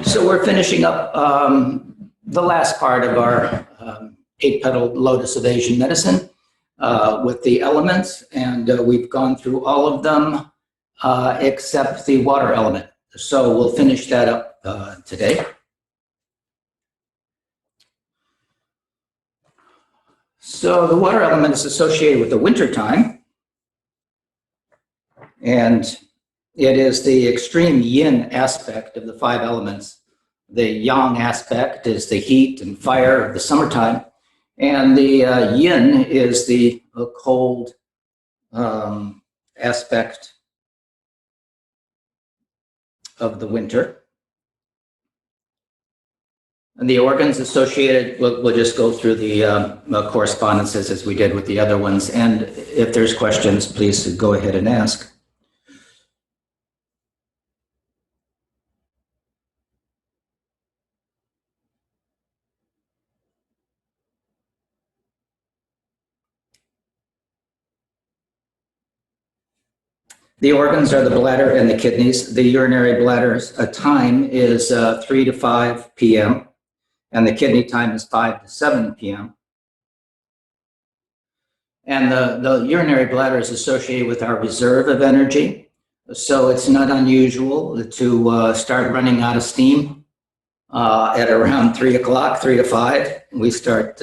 So we're finishing up the last part of our Eight-Petalled Lotus of Asian medicine with the elements, and we've gone through all of them except the water element. So we'll finish that up today. So the water element is associated with the winter time, and it is the extreme yin aspect of the five elements. The yang aspect is the heat and fire of the summertime, and the yin is the cold aspect of the winter. And the organs associated, we'll just go through the correspondences as we did with the other ones. And if there's questions, please go ahead and ask. The organs are the bladder and the kidneys. The urinary bladder's time is 3 to 5 p.m. and the kidney time is 5 to 7 p.m. And the urinary bladder is associated with our reserve of energy. So it's not unusual to start running out of steam at around 3 o'clock, 3 to 5. We start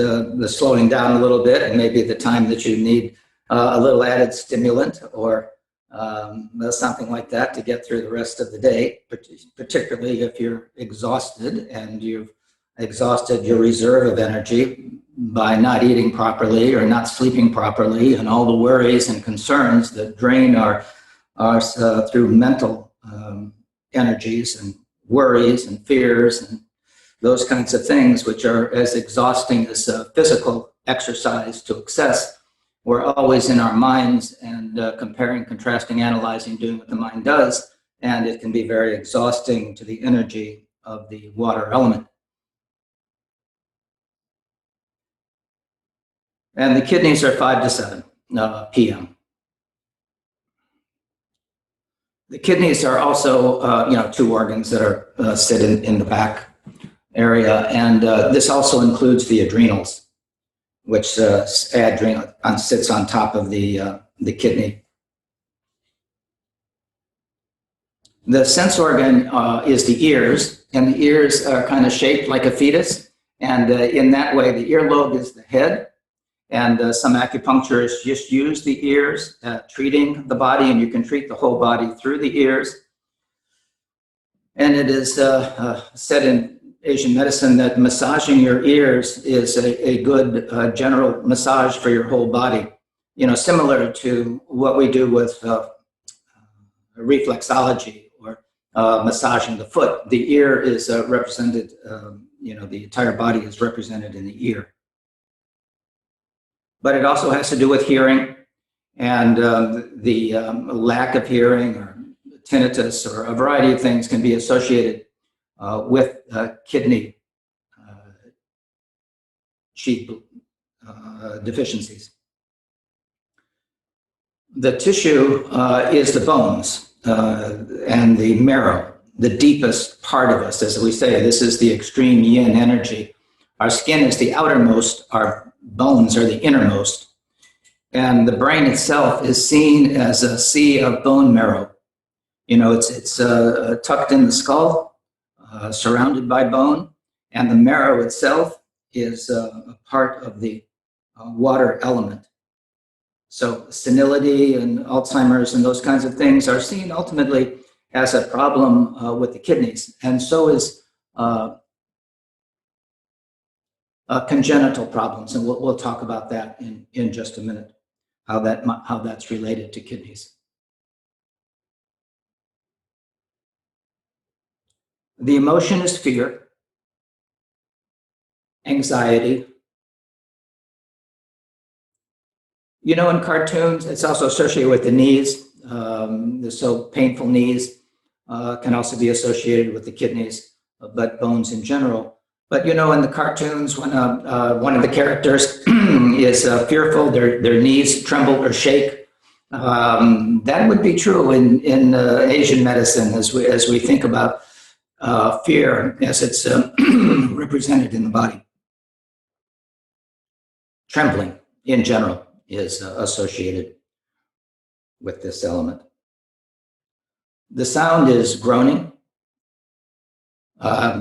slowing down a little bit, and maybe the time that you need a little added stimulant or something like that to get through the rest of the day, particularly if you're exhausted and you've exhausted your reserve of energy by not eating properly or not sleeping properly, and all the worries and concerns that drain our through mental energies and worries and fears and those kinds of things, which are as exhausting as physical exercise to excess. We're always in our minds and comparing, contrasting, analyzing, doing what the mind does, and it can be very exhausting to the energy of the water element. And the kidneys are 5 to 7 p.m. The kidneys are also, two organs that are sit in the back area, and this also includes the adrenals, which sits on top of the kidney. The sense organ is the ears, and the ears are kind of shaped like a fetus, and in that way, the earlobe is the head. And some acupuncturists just use the ears treating the body, and you can treat the whole body through the ears. And it is said in Asian medicine that massaging your ears is a good general massage for your whole body. You know, similar to what we do with reflexology or massaging the foot. The ear is represented, the entire body is represented in the ear. But it also has to do with hearing, and the lack of hearing or tinnitus or a variety of things can be associated with kidney sheath deficiencies. The tissue is the bones and the marrow, the deepest part of us. As we say, this is the extreme yin energy. Our skin is the outermost, our bones are the innermost. And the brain itself is seen as a sea of bone marrow. You know, it's tucked in the skull, surrounded by bone, and the marrow itself is a part of the water element. So senility and Alzheimer's and those kinds of things are seen ultimately as a problem with the kidneys, and so is congenital problems, and we'll talk about that in just a minute, how that's related to kidneys. The emotion is fear, anxiety. You know, in cartoons, it's also associated with the knees. So painful knees can also be associated with the kidneys, but bones in general. But you know, in the cartoons, when one of the characters is fearful, their knees tremble or shake. That would be true in Asian medicine as we think about fear as it's represented in the body. Trembling in general is associated with this element. The sound is groaning,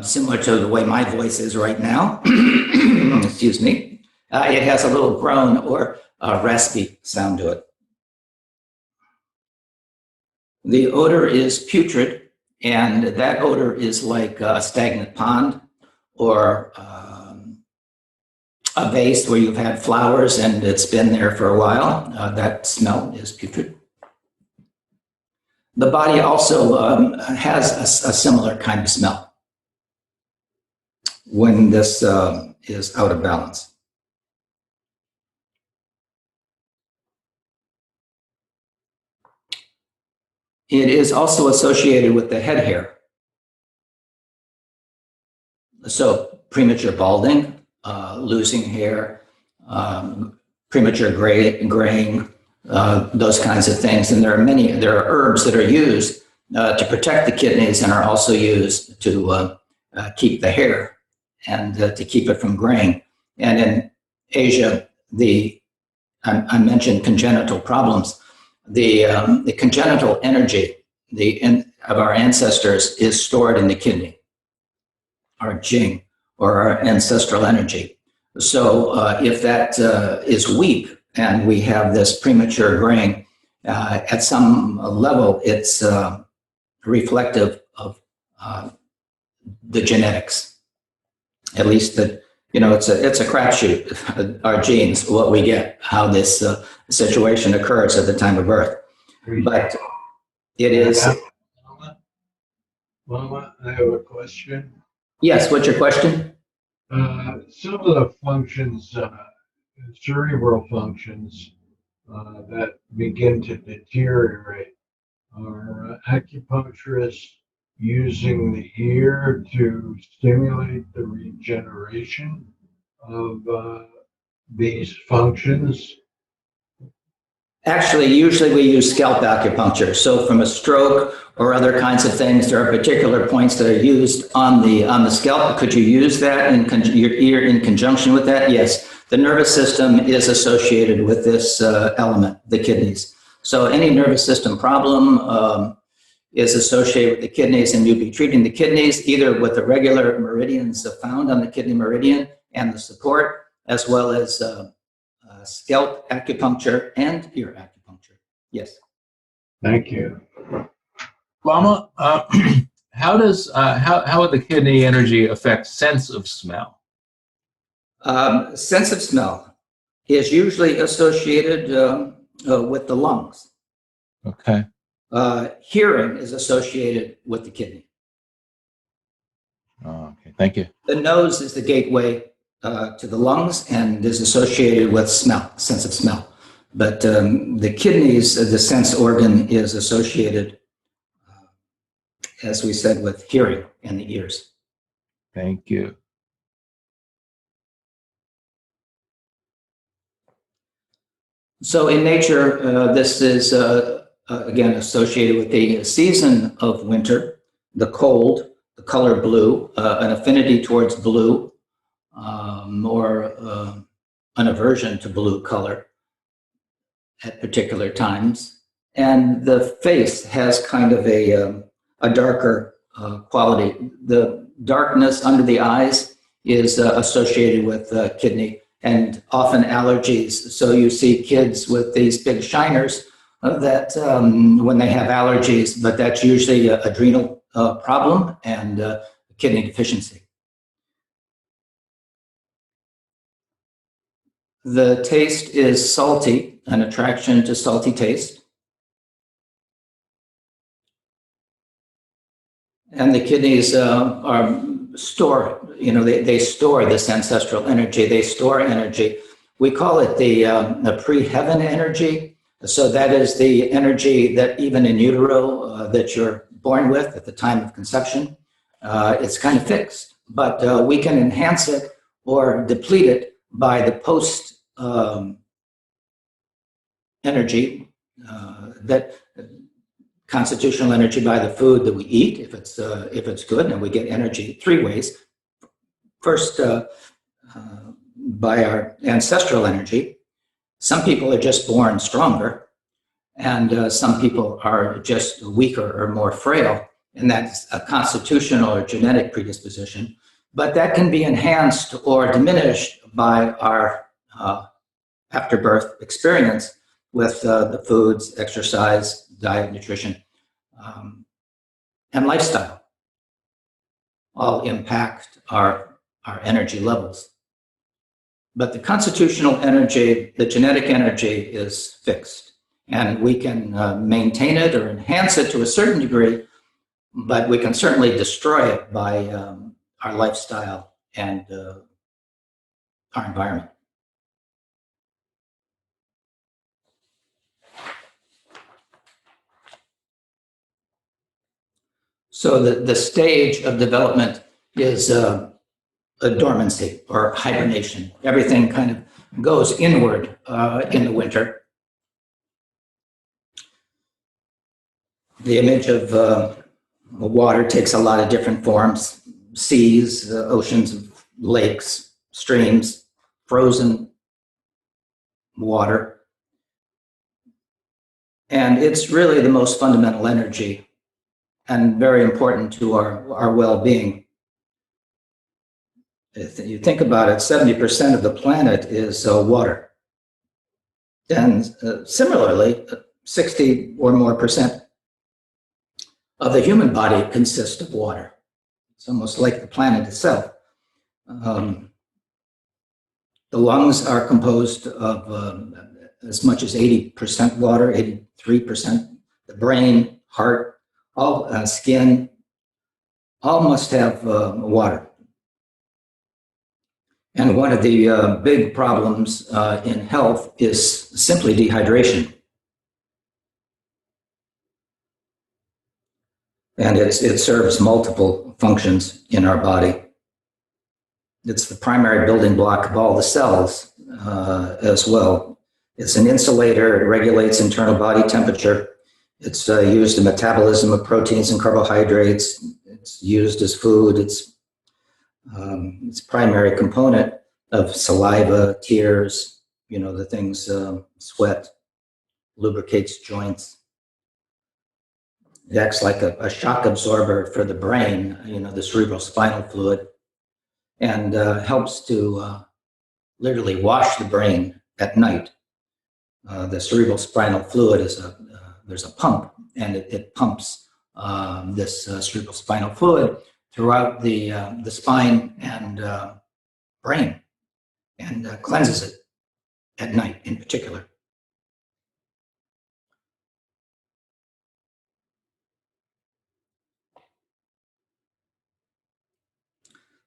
similar to the way my voice is right now. Excuse me. It has a little groan or a raspy sound to it. The odor is putrid, and that odor is like a stagnant pond or a vase where you've had flowers and it's been there for a while. That smell is putrid. The body also has a similar kind of smell when this is out of balance. It is also associated with the head hair. So premature balding, losing hair, premature graying, those kinds of things. And there are herbs that are used to protect the kidneys and are also used to keep the hair and to keep it from graying. And in Asia, I mentioned congenital problems. The congenital energy of our ancestors is stored in the kidney, our jing, or our ancestral energy. So if that is weak and we have this premature graying, at some level it's reflective of the genetics. At least it's a crapshoot, our genes, what we get, how this situation occurs at the time of birth. But it is. Mama, I have a question. Yes, what's your question? Some of the functions, cerebral functions, that begin to deteriorate are acupuncturists using the ear to stimulate the regeneration of these functions. Actually, usually we use scalp acupuncture. So from a stroke or other kinds of things, there are particular points that are used on the scalp. Could you use that in your ear in conjunction with that? Yes. The nervous system is associated with this element, the kidneys. So any nervous system problem is associated with the kidneys, and you'd be treating the kidneys either with the regular meridians found on the kidney meridian and the support, as well as scalp acupuncture and ear acupuncture. Yes. Thank you. Lama, how would the kidney energy affect sense of smell? Sense of smell is usually associated with the lungs. Okay. Hearing is associated with the kidney. Oh, okay. Thank you. The nose is the gateway to the lungs and is associated with smell, sense of smell. But the kidneys, the sense organ, is associated, as we said, with hearing and the ears. Thank you. So in nature, this is, again, associated with the season of winter, the cold, the color blue, an affinity towards blue, or an aversion to blue color at particular times. And the face has kind of a darker quality. The darkness under the eyes is associated with kidney and often allergies. So you see kids with these big shiners that when they have allergies, but that's usually an adrenal problem and kidney deficiency. The taste is salty, an attraction to salty taste. And the kidneys are they store this ancestral energy. They store energy. We call it the pre-heaven energy. So that is the energy that even in utero that you're born with at the time of conception. It's kind of fixed, but we can enhance it or deplete it by the post energy that constitutional energy by the food that we eat, if it's good, and we get energy three ways. First, by our ancestral energy. Some people are just born stronger, and some people are just weaker or more frail, and that's a constitutional or genetic predisposition. But that can be enhanced or diminished by our after-birth experience with the foods, exercise, diet, nutrition, and lifestyle. All impact our energy levels. But the constitutional energy, the genetic energy, is fixed. And we can maintain it or enhance it to a certain degree, but we can certainly destroy it by our lifestyle and our environment. So the stage of development is a dormancy or hibernation. Everything kind of goes inward in the winter. The image of water takes a lot of different forms: seas, oceans, lakes, streams, frozen water. And it's really the most fundamental energy and very important to our well-being. If you think about it, 70% of the planet is water. And similarly, 60 or more percent of the human body consists of water. It's almost like the planet itself. The lungs are composed of as much as 80% water, 83%. The brain, heart, all skin, all must have water. And one of the big problems in health is simply dehydration. And it serves multiple functions in our body. It's the primary building block of all the cells as well. It's an insulator. It regulates internal body temperature. It's used in metabolism of proteins and carbohydrates. It's used as food. It's a primary component of saliva, tears, the things, sweat, lubricates joints. It acts like a shock absorber for the brain, the cerebral spinal fluid, and helps to literally wash the brain at night. The cerebral spinal fluid there's a pump, and it pumps this cerebral spinal fluid throughout the spine and brain, and cleanses it at night in particular.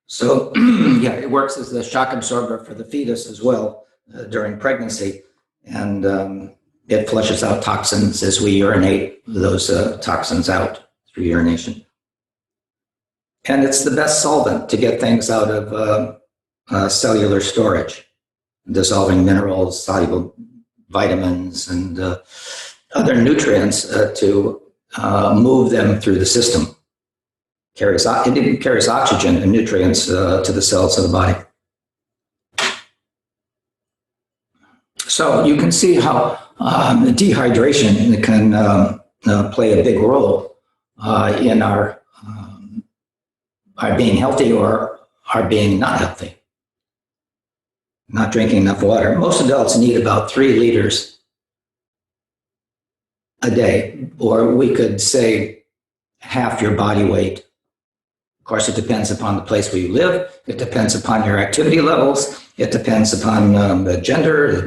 So, yeah, it works as a shock absorber for the fetus as well during pregnancy, and it flushes out toxins as we urinate those toxins out through urination. And it's the best solvent to get things out of cellular storage, dissolving minerals, soluble vitamins, and other nutrients to move them through the system. It carries oxygen and nutrients to the cells of the body. So you can see how dehydration can play a big role in our being healthy or our being not healthy. Not drinking enough water. Most adults need about 3 liters a day, or we could say half your body weight. Of course, it depends upon the place where you live. It depends upon your activity levels. It depends upon the gender,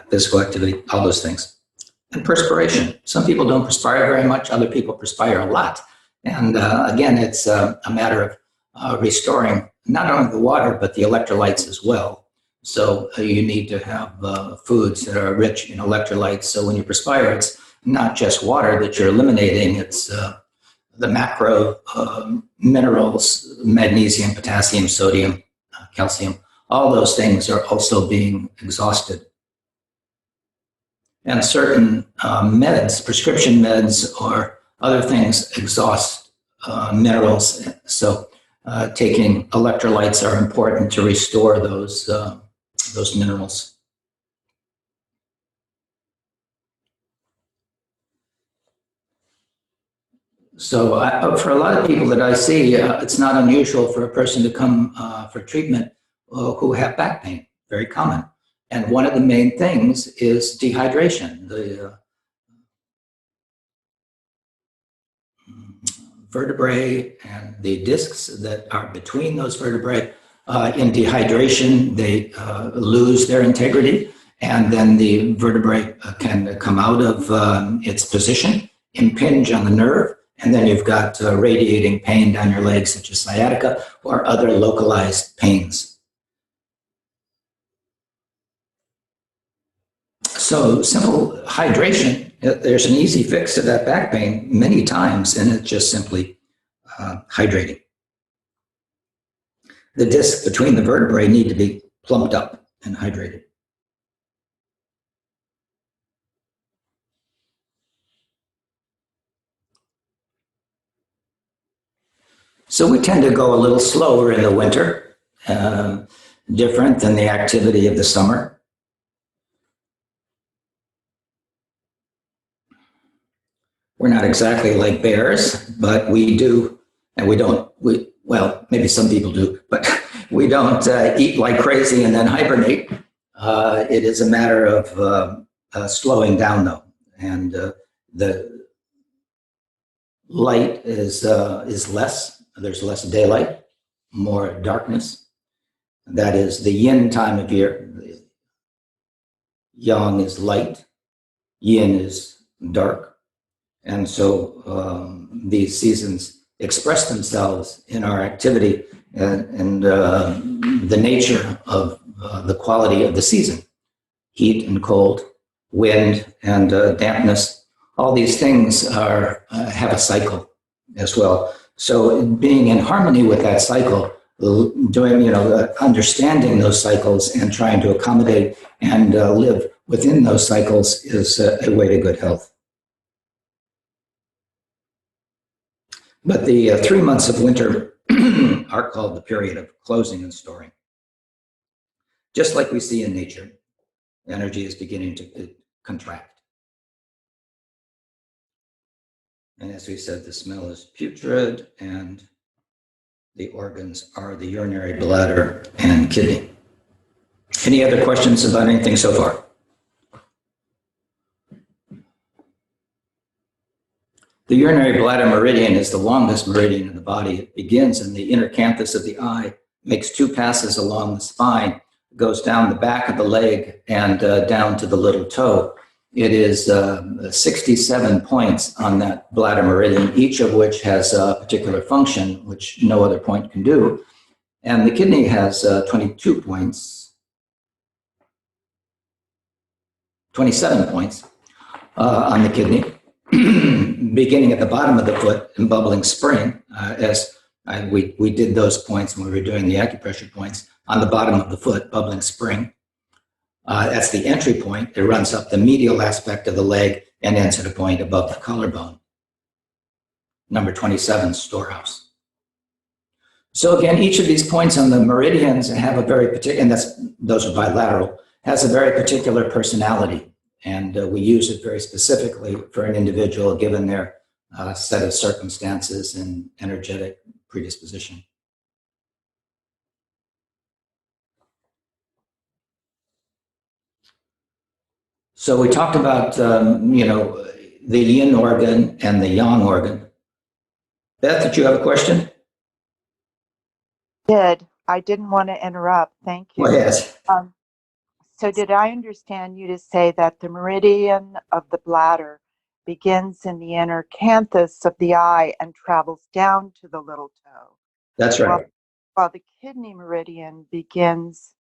physical activity, all those things. And perspiration. Some people don't perspire very much. Other people perspire a lot. And again, it's a matter of restoring not only the water, but the electrolytes as well. So you need to have foods that are rich in electrolytes. So when you perspire, it's not just water that you're eliminating. It's the macro minerals, magnesium, potassium, sodium, calcium, all those things are also being exhausted. And certain meds, prescription meds or other things exhaust minerals. So taking electrolytes are important to restore those minerals. So for a lot of people that I see, it's not unusual for a person to come for treatment who have back pain, very common. And one of the main things is dehydration. The vertebrae and the discs that are between those vertebrae, in dehydration, they lose their integrity, and then the vertebrae can come out of its position, impinge on the nerve, and then you've got radiating pain down your legs, such as sciatica or other localized pains. So simple hydration, there's an easy fix to that back pain many times, and it's just simply hydrating. The discs between the vertebrae need to be plumped up and hydrated. So we tend to go a little slower in the winter, different than the activity of the summer. We're not exactly like bears, but we do, and we don't, well, maybe some people do, but we don't eat like crazy and then hibernate. It is a matter of slowing down, though, and the light is less. There's less daylight, more darkness. That is the yin time of year. The yang is light, yin is dark. And so these seasons express themselves in our activity and the nature of the quality of the season. Heat and cold, wind and dampness, all these things are have a cycle as well. So being in harmony with that cycle, doing, understanding those cycles and trying to accommodate and live within those cycles is a way to good health. But the 3 months of winter are called the period of closing and storing. Just like we see in nature, energy is beginning to contract. And as we said, the smell is putrid, and the organs are the urinary bladder and kidney. Any other questions about anything so far? The urinary bladder meridian is the longest meridian in the body. It begins in the inner canthus of the eye, makes 2 passes along the spine, goes down the back of the leg and down to the little toe. It is 67 points on that bladder meridian, each of which has a particular function, which no other point can do. And the kidney has 22 points, 27 points on the kidney, beginning at the bottom of the foot and bubbling spring, we did those points when we were doing the acupressure points on the bottom of the foot, bubbling spring. That's the entry point. It runs up the medial aspect of the leg and ends at a point above the collarbone. Number 27, storehouse. So again, each of these points on the meridians have a very particular, and those are bilateral, has a very particular personality. And we use it very specifically for an individual given their set of circumstances and energetic predisposition. So we talked about, the yin organ and the yang organ. Beth, did you have a question? I didn't want to interrupt. Thank you. Go ahead. So did I understand you to say that the meridian of the bladder begins in the inner canthus of the eye and travels down to the little toe? That's right. While the kidney meridian begins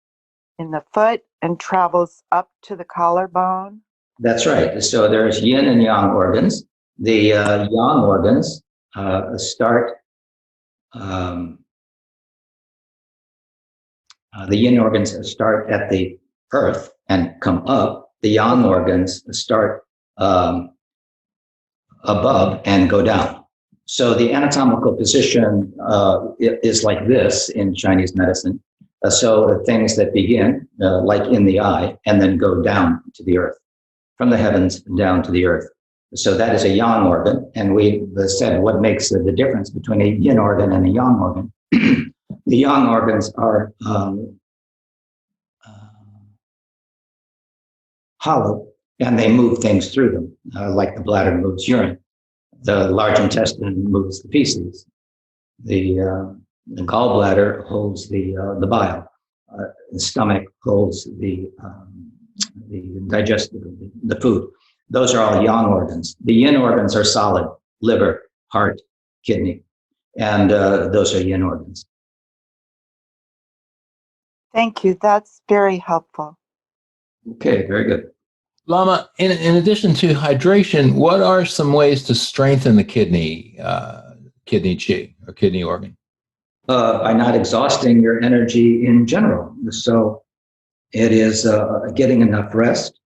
in the foot and travels up to the collarbone? That's right. So there's yin and yang organs. The yang organs start, the yin organs start at the earth and come up, the yang organs start above and go down. So the anatomical position is like this in Chinese medicine. So the things that begin, like in the eye, and then go down to the earth, from the heavens down to the earth. So that is a yang organ. And we said what makes the difference between a yin organ and a yang organ. The yang organs are hollow, and they move things through them, like the bladder moves urine. The large intestine moves the feces. The gallbladder holds the bile. The stomach holds the digestive, the food. Those are all yang organs. The yin organs are solid: liver, heart, kidney, and those are yin organs. Thank you. That's very helpful. Okay, very good. Lama, in addition to hydration, what are some ways to strengthen the kidney qi or kidney organ? By not exhausting your energy in general. So it is getting enough rest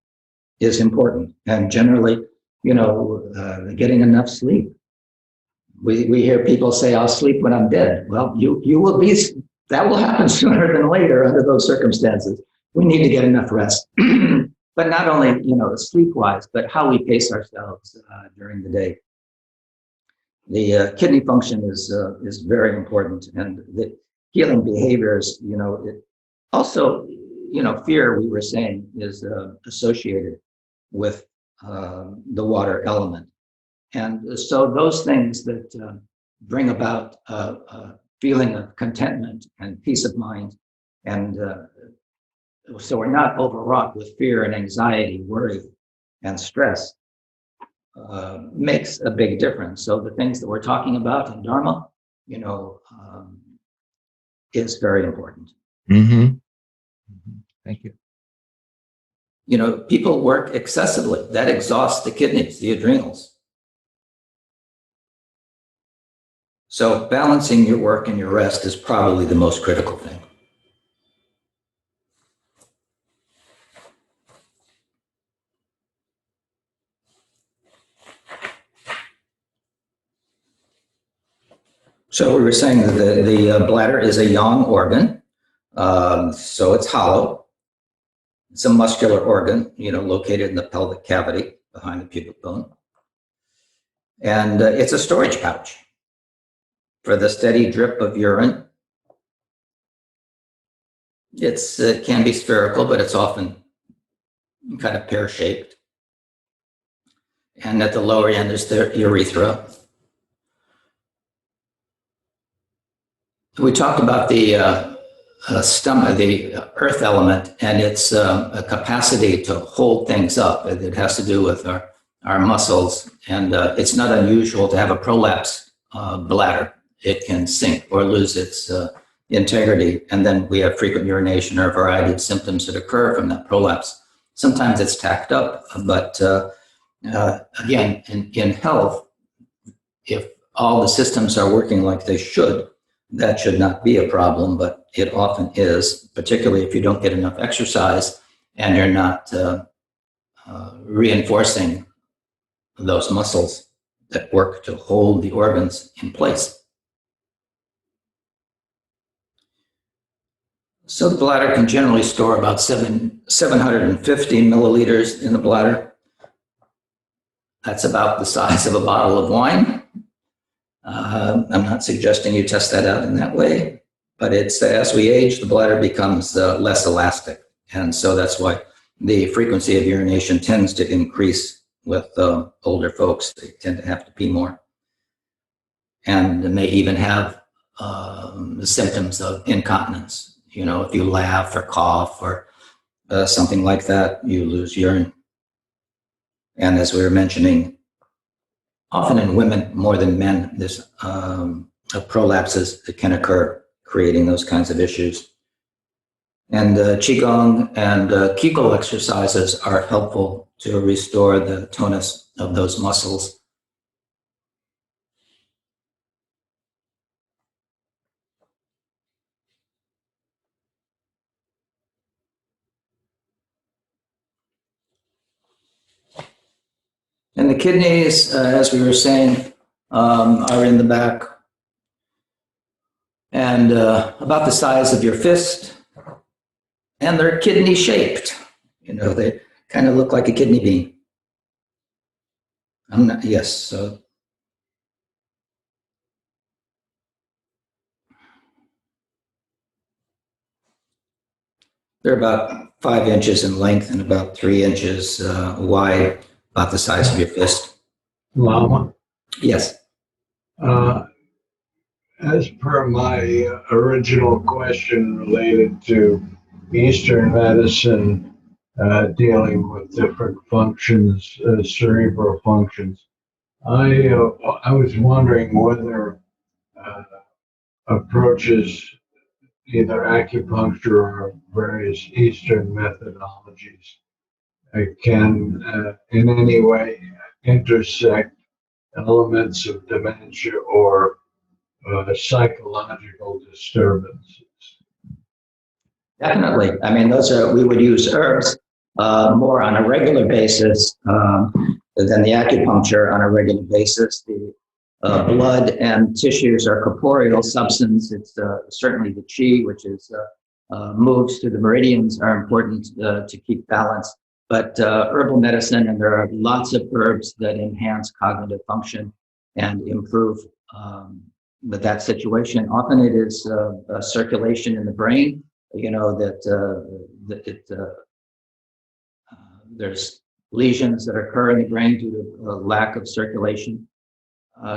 is important, and generally, getting enough sleep. We hear people say, "I'll sleep when I'm dead." Well, you will be. That will happen sooner than later under those circumstances. We need to get enough rest, but not only sleep-wise, but how we pace ourselves during the day. The kidney function is very important, and the healing behaviors. It also, fear, we were saying, is associated with the water element. And so those things that bring about a feeling of contentment and peace of mind, and so we're not overwrought with fear and anxiety, worry, and stress, makes a big difference. So the things that we're talking about in Dharma, is very important. Mm-hmm. Thank you. People work excessively. That exhausts the kidneys, the adrenals. So balancing your work and your rest is probably the most critical thing. So we were saying that the bladder is a yang organ. So it's hollow. It's a muscular organ, located in the pelvic cavity behind the pubic bone. And it's a storage pouch for the steady drip of urine. It can be spherical, but it's often kind of pear-shaped. And at the lower end is the urethra. We talked about the stomach, the earth element, and its a capacity to hold things up. It has to do with our muscles, and it's not unusual to have a prolapse bladder. It can sink or lose its integrity, and then we have frequent urination or a variety of symptoms that occur from that prolapse. Sometimes it's tacked up, but again, in health, if all the systems are working like they should, that should not be a problem, but it often is, particularly if you don't get enough exercise and you're not reinforcing those muscles that work to hold the organs in place. So the bladder can generally store about 750 milliliters in the bladder. That's about the size of a bottle of wine. I'm not suggesting you test that out in that way, but it's as we age, the bladder becomes less elastic. And so that's why the frequency of urination tends to increase with older folks. They tend to have to pee more. And they may even have the symptoms of incontinence. If you laugh or cough or something like that, you lose urine. And as we were mentioning, often in women more than men, this prolapses that can occur, creating those kinds of issues. And Qigong and Kegel exercises are helpful to restore the tonus of those muscles. And the kidneys, as we were saying, are in the back and about the size of your fist, and they're kidney shaped. You know, they kind of look like a kidney bean. Yes, so they're about 5 inches in length and about 3 inches wide, about the size of your fist. Lama. Yes. As per my original question related to Eastern medicine dealing with different functions, cerebral functions, I was wondering whether approaches, either acupuncture or various Eastern methodologies, can in any way intersect elements of dementia or psychological disturbances. Definitely. I mean, we would use herbs more on a regular basis than the acupuncture on a regular basis. The blood and tissues are corporeal substance. It's certainly the chi, which is moves to the meridians, are important to keep balance. But herbal medicine, and there are lots of herbs that enhance cognitive function and improve that situation. Often it is circulation in the brain. You know there's lesions that occur in the brain due to lack of circulation.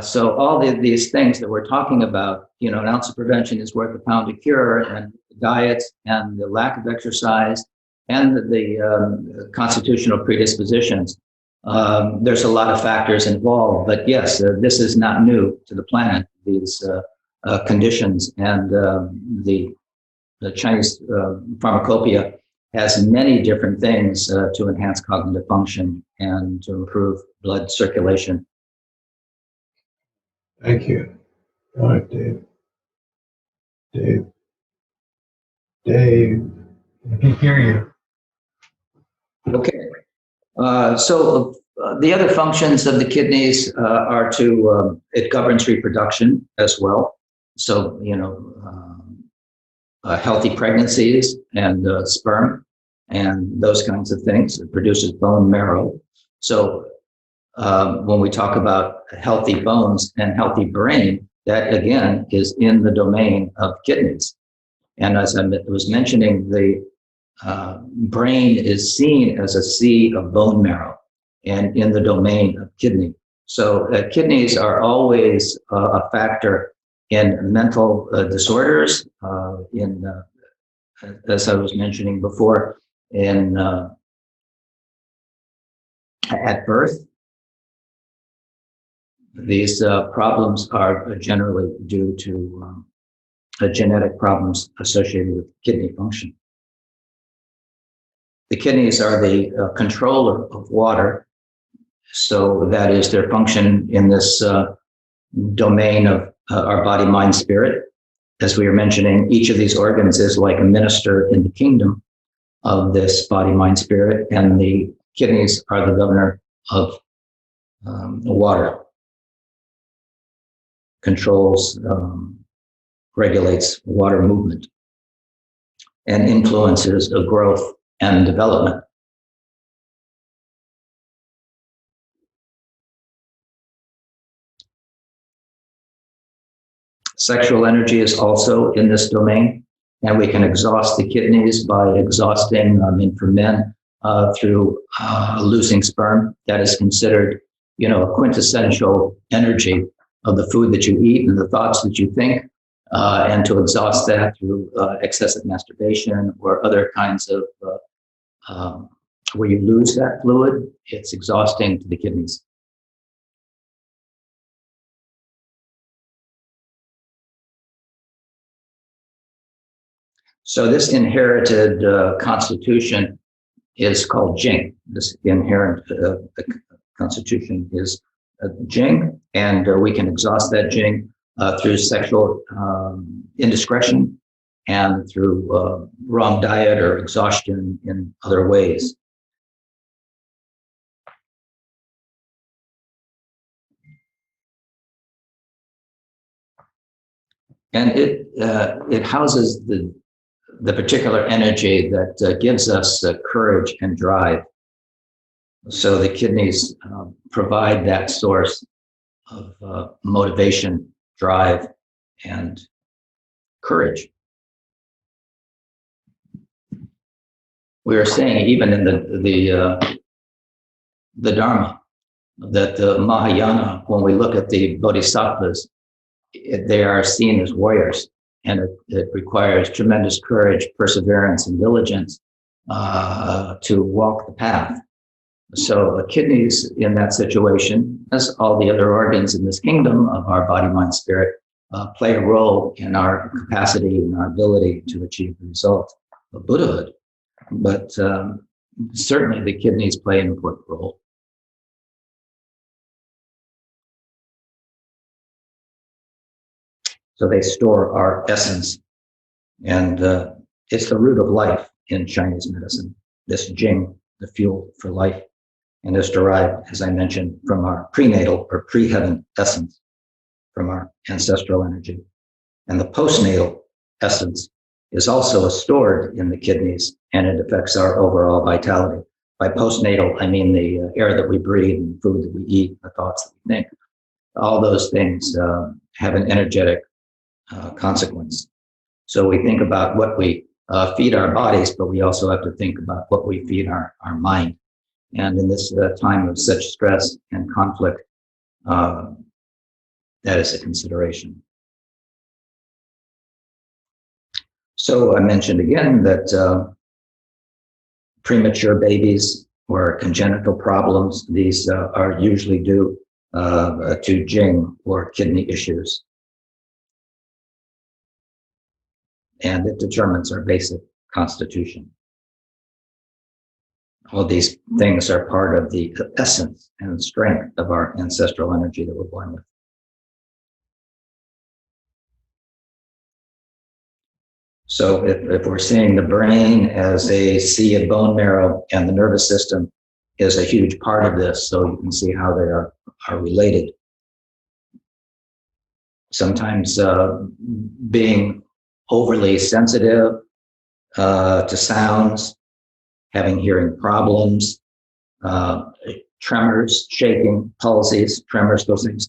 So all these things that we're talking about, you know, an ounce of prevention is worth a pound of cure, and diet and the lack of exercise and the constitutional predispositions. There's a lot of factors involved, but yes, this is not new to the planet, these conditions, and the Chinese pharmacopoeia has many different things to enhance cognitive function and to improve blood circulation. Thank you. All right, Dave. I can hear you. Okay. So the other functions of the kidneys are it governs reproduction as well. So, you know, healthy pregnancies and sperm and those kinds of things. It produces bone marrow. So when we talk about healthy bones and healthy brain, that again is in the domain of kidneys. And as I was mentioning, the brain is seen as a sea of bone marrow and in the domain of kidney. So kidneys are always a factor in mental disorders, as I was mentioning before, at birth. These problems are generally due to genetic problems associated with kidney function. The kidneys are the controller of water, so that is their function in this domain of our body, mind, spirit. As we were mentioning, each of these organs is like a minister in the kingdom of this body, mind, spirit, and the kidneys are the governor of water, controls, regulates water movement, and influences of growth and development. Sexual energy is also in this domain, and we can exhaust the kidneys by exhausting, for men, through losing sperm. That is considered, you know, a quintessential energy of the food that you eat and the thoughts that you think, and to exhaust that through excessive masturbation or other kinds of where you lose that fluid, it's exhausting to the kidneys. So this inherited constitution is called Jing. This inherent constitution is Jing, and we can exhaust that Jing through sexual indiscretion and through wrong diet or exhaustion in other ways. And it houses the particular energy that gives us courage and drive. So the kidneys provide that source of motivation, drive, and courage. We are saying even in the Dharma that the Mahayana, when we look at the bodhisattvas, they are seen as warriors, and it requires tremendous courage, perseverance, and diligence to walk the path. So the kidneys in that situation, as all the other organs in this kingdom of our body, mind, spirit, play a role in our capacity and our ability to achieve the result of Buddhahood. But certainly the kidneys play an important role. So they store our essence, and it's the root of life in Chinese medicine, this Jing, the fuel for life, and is derived, as I mentioned, from our prenatal or pre-heaven essence, from our ancestral energy. And the postnatal essence is also stored in the kidneys, and it affects our overall vitality. By postnatal, I mean the air that we breathe, and the food that we eat, the thoughts that we think. All those things have an energetic consequence. So we think about what we feed our bodies, but we also have to think about what we feed our mind. And in this time of such stress and conflict, that is a consideration. So I mentioned again that premature babies or congenital problems, these are usually due to Jing or kidney issues. And it determines our basic constitution. All these things are part of the essence and strength of our ancestral energy that we're born with. So if we're seeing the brain as a sea of bone marrow, and the nervous system is a huge part of this, so you can see how they are related. Sometimes being overly sensitive to sounds, having hearing problems, tremors, shaking, palsies, tremors, those things,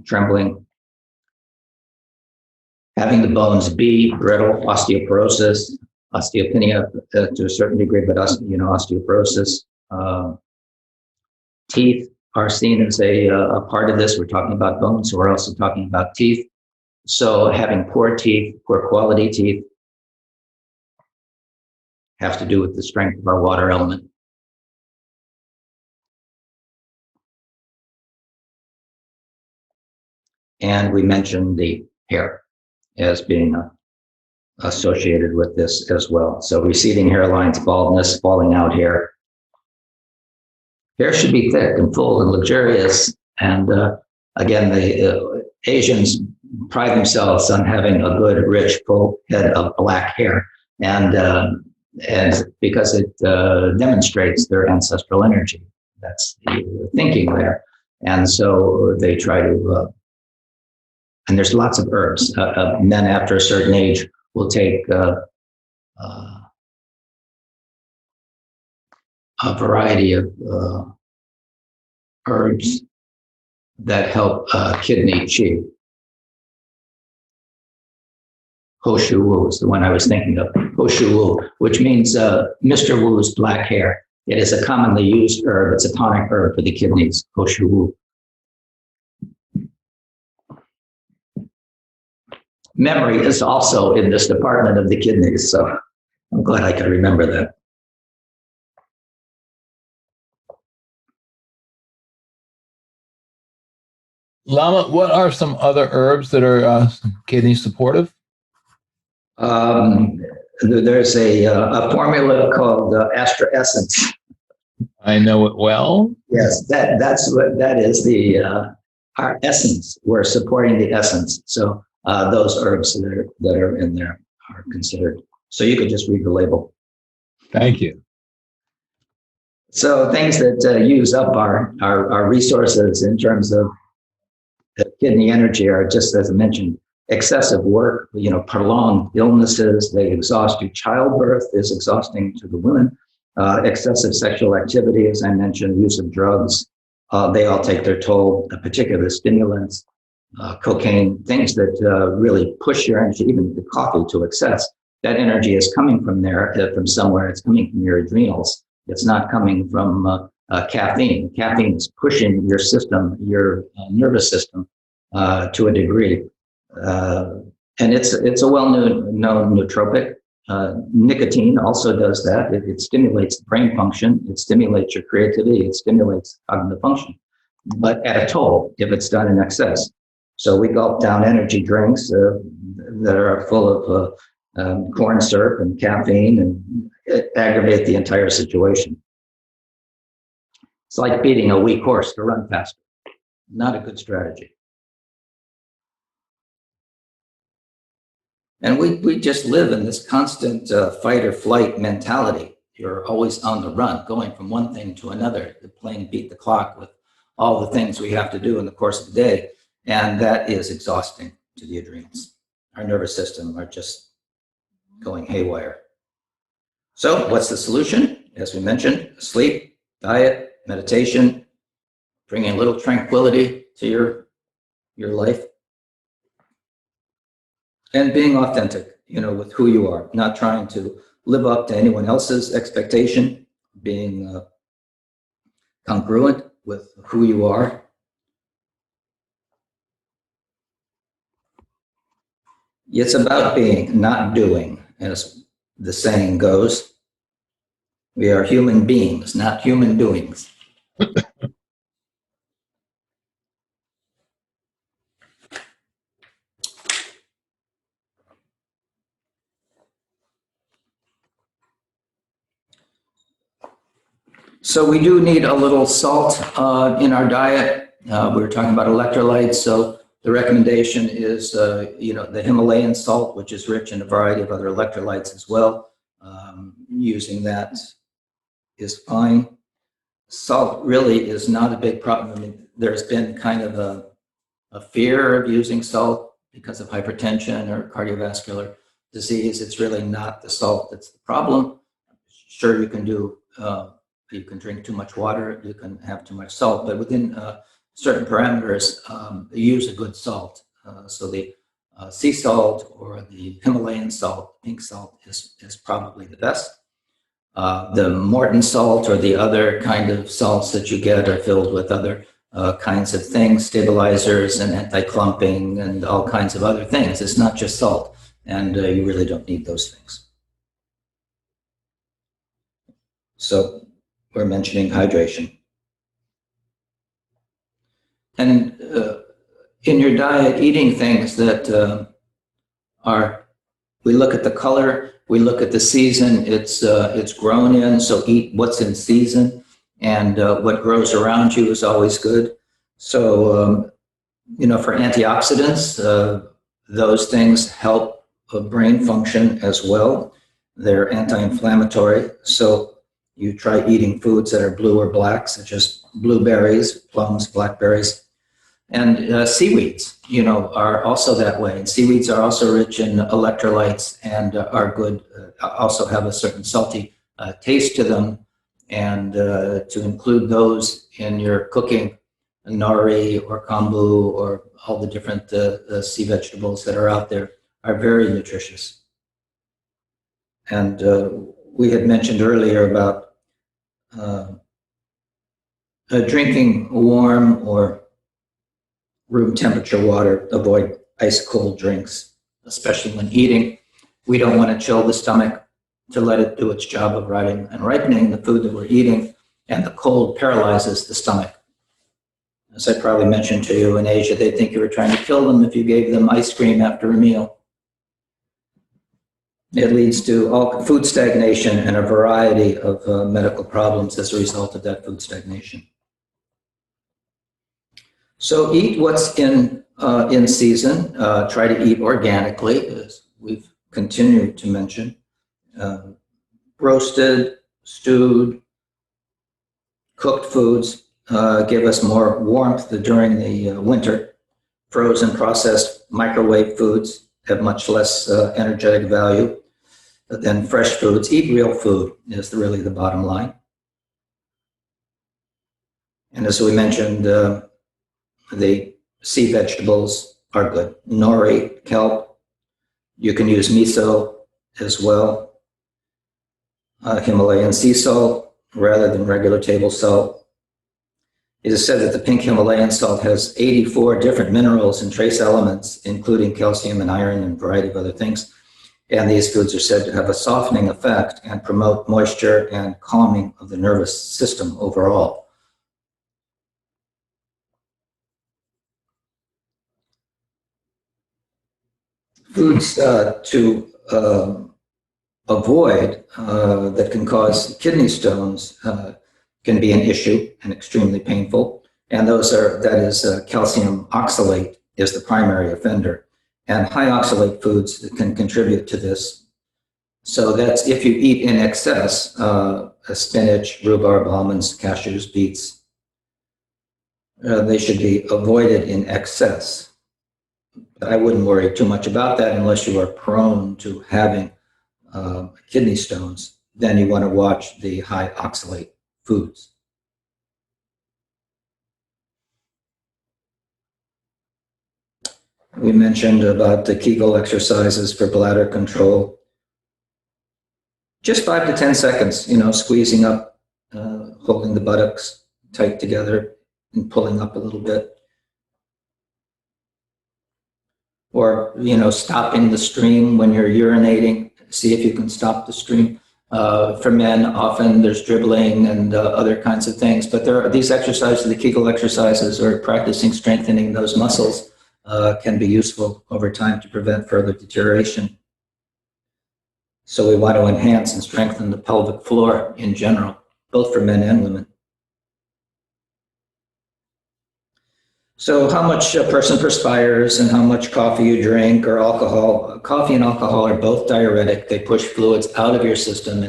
trembling, having the bones be brittle, osteoporosis, osteopenia to a certain degree, but osteoporosis. Teeth are seen as a part of this. We're talking about bones, so we're also talking about teeth. So having poor teeth, poor quality teeth, have to do with the strength of our water element. And we mentioned the hair as being associated with this as well. So receding hairlines, baldness, falling out hair. Hair should be thick and full and luxurious. And again, the Asians pride themselves on having a good, rich, full head of black hair. And because it demonstrates their ancestral energy. That's the thinking there. And so they try to, and there's lots of herbs. Men after a certain age will take a variety of herbs that help kidney qi. Hoshu Wu is the one I was thinking of. Hoshu Wu, which means Mr. Wu's black hair. It is a commonly used herb. It's a tonic herb for the kidneys, Hoshu Wu. Memory is also in this department of the kidneys, so I'm glad I could remember that. Lama, what are some other herbs that are kidney supportive? There's a formula called Astra Essence. I know it well. Yes, that is our essence. We're supporting the essence. So those herbs that are in there are considered. So you could just read the label. Thank you. So things that use up our resources in terms of the kidney energy are, just as I mentioned, excessive work, prolonged illnesses, they exhaust you. Childbirth is exhausting to the women. Excessive sexual activity, as I mentioned, use of drugs, they all take their toll, particular stimulants, cocaine, things that really push your energy, even the coffee, to excess. That energy is coming from there, from somewhere. It's coming from your adrenals. It's not coming from caffeine. Caffeine is pushing your system, your nervous system, to a degree. And it's a well-known nootropic. Nicotine also does that. It stimulates brain function. It stimulates your creativity. It stimulates cognitive function, but at a toll if it's done in excess. So we gulp down energy drinks that are full of corn syrup and caffeine, and it aggravate the entire situation. It's like beating a weak horse to run faster. Not a good strategy. And we just live in this constant fight or flight mentality. You're always on the run, going from one thing to another, playing beat the clock with all the things we have to do in the course of the day. And that is exhausting to the adrenals. Our nervous system are just going haywire. So what's the solution? As we mentioned, sleep, diet, meditation, bringing a little tranquility to your life. And being authentic, with who you are, not trying to live up to anyone else's expectation, being congruent with who you are. It's about being, not doing, as the saying goes. We are human beings, not human doings. So we do need a little salt in our diet. We were talking about electrolytes. So the recommendation is, the Himalayan salt, which is rich in a variety of other electrolytes as well. Using that is fine. Salt really is not a big problem. I mean, there's been kind of a fear of using salt because of hypertension or cardiovascular disease. It's really not the salt that's the problem. Sure, you can drink too much water, you can have too much salt, but within certain parameters, use a good salt. So the sea salt or the Himalayan salt, pink salt, is probably the best. The Morton salt or the other kind of salts that you get are filled with other kinds of things, stabilizers and anti-clumping and all kinds of other things. It's not just salt, and you really don't need those things. So we're mentioning hydration. And in your diet, eating things that we look at the color, we look at the season it's grown in, so eat what's in season, and what grows around you is always good. So, for antioxidants, those things help brain function as well. They're anti-inflammatory, so you try eating foods that are blue or black, such as blueberries, plums, blackberries, and seaweeds, are also that way. And seaweeds are also rich in electrolytes and are good, also have a certain salty taste to them. And to include those in your cooking, nori or kombu or all the different sea vegetables that are out there are very nutritious. And we had mentioned earlier about drinking warm or room temperature water. Avoid ice cold drinks, especially when eating. We don't want to chill the stomach to let it do its job of rotting and ripening the food that we're eating, and the cold paralyzes the stomach. As I probably mentioned to you, in Asia, they think you were trying to kill them if you gave them ice cream after a meal. It leads to all food stagnation and a variety of medical problems as a result of that food stagnation. So eat what's in season. Try to eat organically, as we've continued to mention. Roasted, stewed, cooked foods give us more warmth during the winter. Frozen processed microwave foods have much less energetic value than fresh foods. Eat real food is really the bottom line. And as we mentioned, the sea vegetables are good. Nori, kelp. You can use miso as well. Himalayan sea salt rather than regular table salt. It is said that the pink Himalayan salt has 84 different minerals and trace elements, including calcium and iron and a variety of other things. And these foods are said to have a softening effect and promote moisture and calming of the nervous system overall. Foods to avoid that can cause kidney stones can be an issue and extremely painful. And that is calcium oxalate is the primary offender. And high oxalate foods that can contribute to this. So that's if you eat in excess, spinach, rhubarb, almonds, cashews, beets, they should be avoided in excess. But I wouldn't worry too much about that unless you are prone to having kidney stones. Then you want to watch the high oxalate foods. We mentioned about the Kegel exercises for bladder control. Just 5 to 10 seconds, squeezing up, holding the buttocks tight together and pulling up a little bit. Or, stopping the stream when you're urinating. See if you can stop the stream. For men, often there's dribbling and other kinds of things, but there are these exercises, the Kegel exercises, or practicing strengthening those muscles can be useful over time to prevent further deterioration. So we want to enhance and strengthen the pelvic floor in general, both for men and women. So how much a person perspires and how much coffee you drink or alcohol. Coffee and alcohol are both diuretic. They push fluids out of your system. And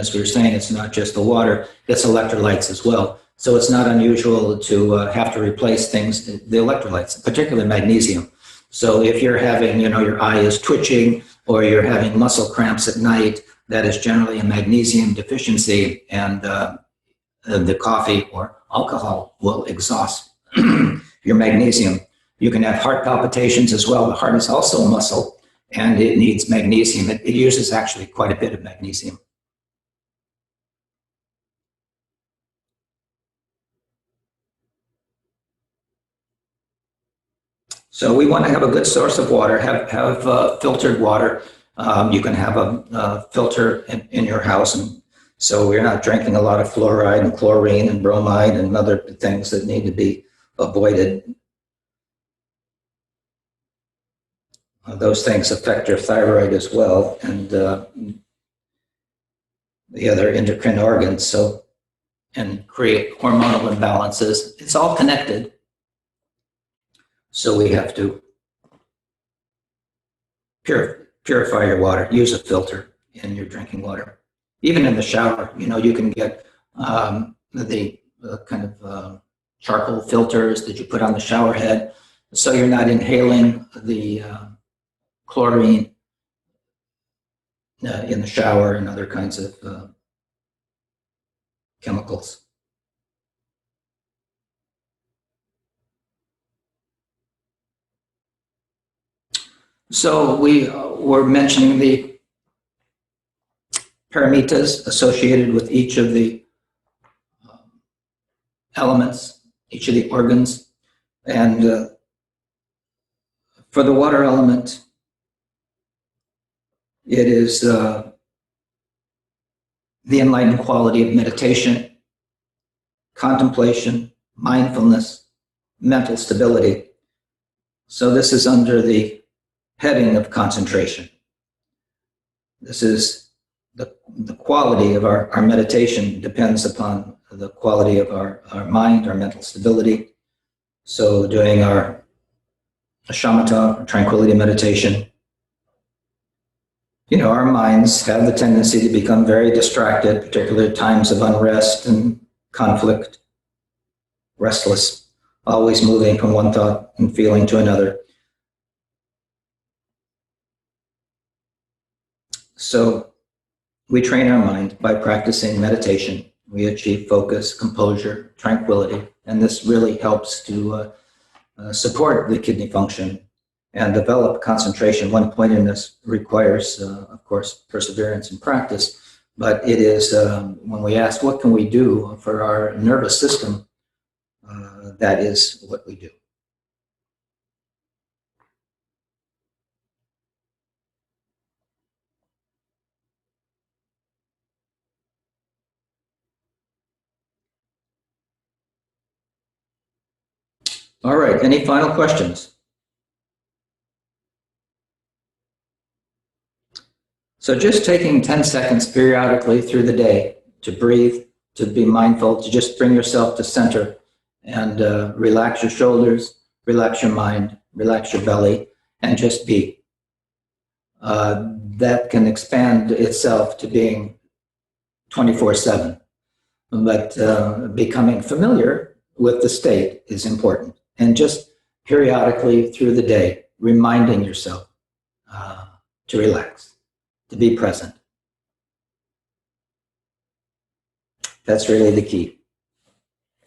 as we were saying, it's not just the water, it's electrolytes as well. So it's not unusual to have to replace things, the electrolytes, particularly magnesium. So if you're having, your eye is twitching or you're having muscle cramps at night, that is generally a magnesium deficiency, and the coffee or alcohol will exhaust your magnesium. You can have heart palpitations as well. The heart is also a muscle and it needs magnesium. It uses actually quite a bit of magnesium. So we want to have a good source of water, have filtered water. You can have a filter in your house, and so we're not drinking a lot of fluoride and chlorine and bromide and other things that need to be avoided. Those things affect your thyroid as well, and the other endocrine organs, and create hormonal imbalances. It's all connected. So we have to purify your water, use a filter in your drinking water. Even in the shower, you can get the kind of charcoal filters that you put on the shower head, so you're not inhaling the chlorine in the shower and other kinds of chemicals. So we were mentioning the paramitas associated with each of the elements, each of the organs. And for the water element, it is the enlightened quality of meditation, contemplation, mindfulness, mental stability. So this is under the heading of concentration. This is the quality of our meditation depends upon the quality of our mind, our mental stability. So doing our shamatha, tranquility meditation, our minds have the tendency to become very distracted, particularly at times of unrest and conflict, restless, always moving from one thought and feeling to another. So we train our mind by practicing meditation. We achieve focus, composure, tranquility, and this really helps to support the kidney function and develop concentration. One pointedness requires, of course, perseverance and practice, but it is when we ask what can we do for our nervous system, that is what we do. All right, any final questions? So just taking 10 seconds periodically through the day to breathe, to be mindful, to just bring yourself to center and relax your shoulders, relax your mind, relax your belly, and just be. That can expand itself to being 24/7. But becoming familiar with the state is important. And just periodically through the day, reminding yourself to relax, to be present. That's really the key.